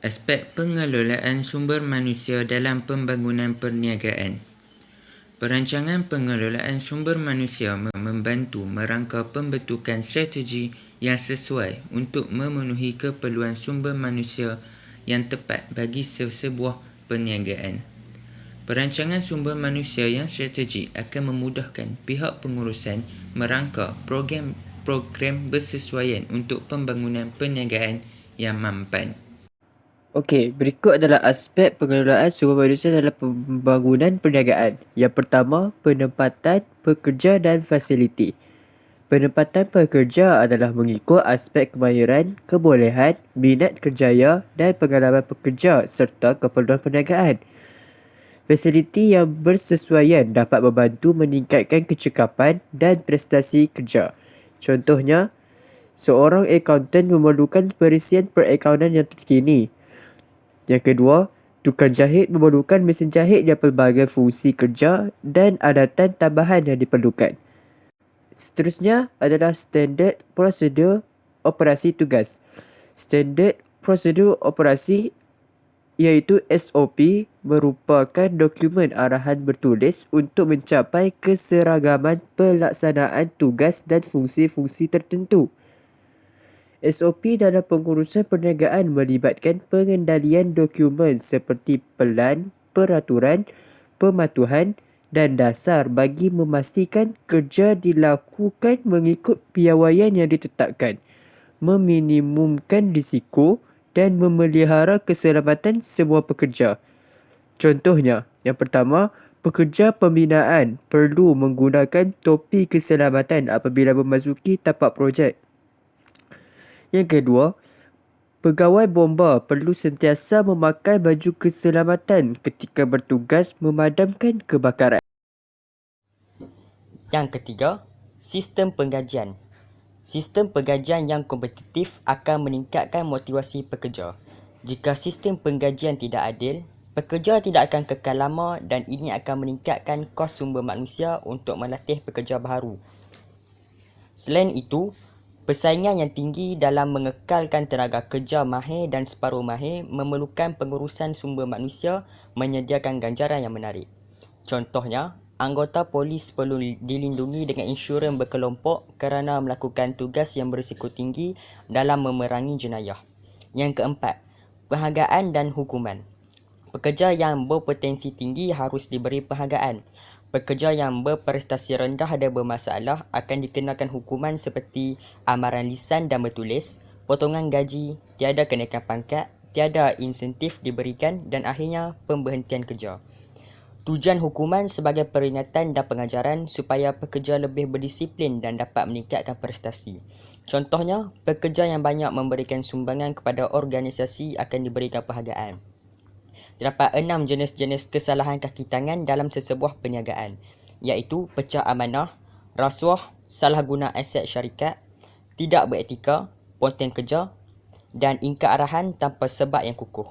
Aspek pengelolaan sumber manusia dalam pembangunan perniagaan. Perancangan pengelolaan sumber manusia membantu merangka pembentukan strategi yang sesuai untuk memenuhi keperluan sumber manusia yang tepat bagi sebuah perniagaan. Perancangan sumber manusia yang strategik akan memudahkan pihak pengurusan merangka program bersesuaian untuk pembangunan perniagaan yang mampan. Okey, berikut adalah aspek pengelolaan sumber manusia dalam pembangunan perniagaan. Yang pertama, penempatan pekerja dan fasiliti. Penempatan pekerja adalah mengikut aspek kemahiran, kebolehan, minat kerjaya dan pengalaman pekerja serta keperluan perniagaan. Fasiliti yang bersesuaian dapat membantu meningkatkan kecekapan dan prestasi kerja. Contohnya, seorang akaunten memerlukan perisian perakaunan yang terkini. Yang kedua, tukang jahit memerlukan mesin jahit yang pelbagai fungsi kerja dan alatan tambahan yang diperlukan. Seterusnya adalah standard prosedur operasi tugas. Standard prosedur operasi iaitu SOP merupakan dokumen arahan bertulis untuk mencapai keseragaman pelaksanaan tugas dan fungsi-fungsi tertentu. SOP dalam pengurusan perniagaan melibatkan pengendalian dokumen seperti pelan, peraturan, pematuhan dan dasar bagi memastikan kerja dilakukan mengikut piawaian yang ditetapkan, meminimumkan risiko dan memelihara keselamatan semua pekerja. Contohnya, yang pertama, pekerja pembinaan perlu menggunakan topi keselamatan apabila memasuki tapak projek. Yang kedua, pegawai bomba perlu sentiasa memakai baju keselamatan ketika bertugas memadamkan kebakaran. Yang ketiga, sistem penggajian. Sistem penggajian yang kompetitif akan meningkatkan motivasi pekerja. Jika sistem penggajian tidak adil, pekerja tidak akan kekal lama dan ini akan meningkatkan kos sumber manusia untuk melatih pekerja baharu. Selain itu, persaingan yang tinggi dalam mengekalkan tenaga kerja mahir dan separuh mahir memerlukan pengurusan sumber manusia menyediakan ganjaran yang menarik. Contohnya, anggota polis perlu dilindungi dengan insurans berkelompok kerana melakukan tugas yang berisiko tinggi dalam memerangi jenayah. Yang keempat, penghargaan dan hukuman. Pekerja yang berpotensi tinggi harus diberi penghargaan. Pekerja yang berprestasi rendah dan bermasalah akan dikenakan hukuman seperti amaran lisan dan bertulis, potongan gaji, tiada kenaikan pangkat, tiada insentif diberikan dan akhirnya pemberhentian kerja. Tujuan hukuman sebagai peringatan dan pengajaran supaya pekerja lebih berdisiplin dan dapat meningkatkan prestasi. Contohnya, pekerja yang banyak memberikan sumbangan kepada organisasi akan diberikan penghargaan. Terdapat 6 jenis-jenis kesalahan kaki tangan dalam sesebuah perniagaan, iaitu pecah amanah, rasuah, salah guna aset syarikat, tidak beretika, ponteng kerja dan ingkar arahan tanpa sebab yang kukuh.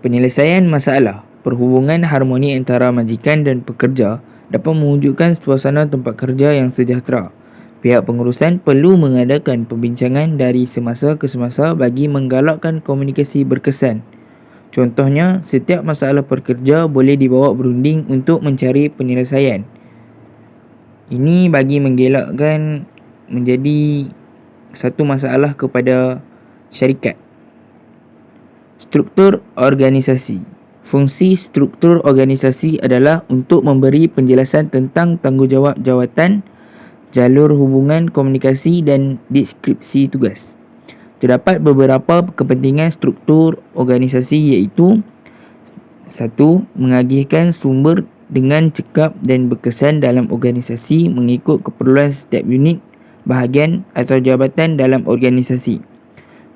Penyelesaian masalah perhubungan harmoni antara majikan dan pekerja dapat mewujudkan suasana tempat kerja yang sejahtera. Pihak pengurusan perlu mengadakan perbincangan dari semasa ke semasa bagi menggalakkan komunikasi berkesan. Contohnya, setiap masalah pekerja boleh dibawa berunding untuk mencari penyelesaian. Ini bagi menggalakkan menjadi satu masalah kepada syarikat. Struktur organisasi. Fungsi struktur organisasi adalah untuk memberi penjelasan tentang tanggungjawab jawatan, jalur hubungan komunikasi dan deskripsi tugas. Terdapat beberapa kepentingan struktur organisasi iaitu 1. Mengagihkan sumber dengan cekap dan berkesan dalam organisasi mengikut keperluan setiap unit, bahagian atau jabatan dalam organisasi.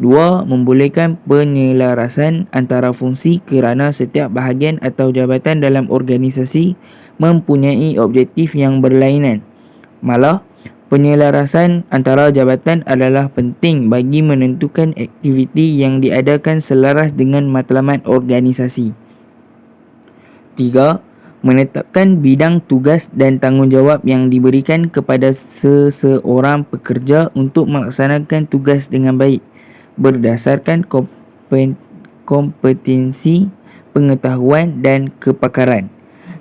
2. Membolehkan penyelarasan antara fungsi kerana setiap bahagian atau jabatan dalam organisasi mempunyai objektif yang berlainan. Malah, penyelarasan antara jabatan adalah penting bagi menentukan aktiviti yang diadakan selaras dengan matlamat organisasi. 3. Menetapkan bidang tugas dan tanggungjawab yang diberikan kepada seseorang pekerja untuk melaksanakan tugas dengan baik. berdasarkan kompetensi, pengetahuan dan kepakaran,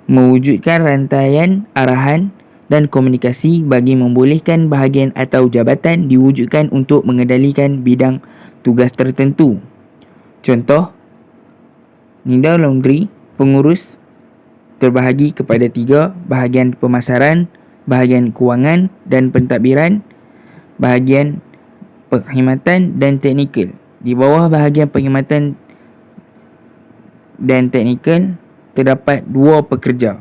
mewujudkan rantaian arahan dan komunikasi bagi membolehkan bahagian atau jabatan diwujudkan untuk mengendalikan bidang tugas tertentu. Contoh, Nida Laundry, pengurus terbahagi kepada 3, bahagian pemasaran, bahagian kewangan dan pentadbiran, bahagian perkhidmatan dan teknikal. Di bawah bahagian perkhidmatan dan teknikal terdapat 2 pekerja.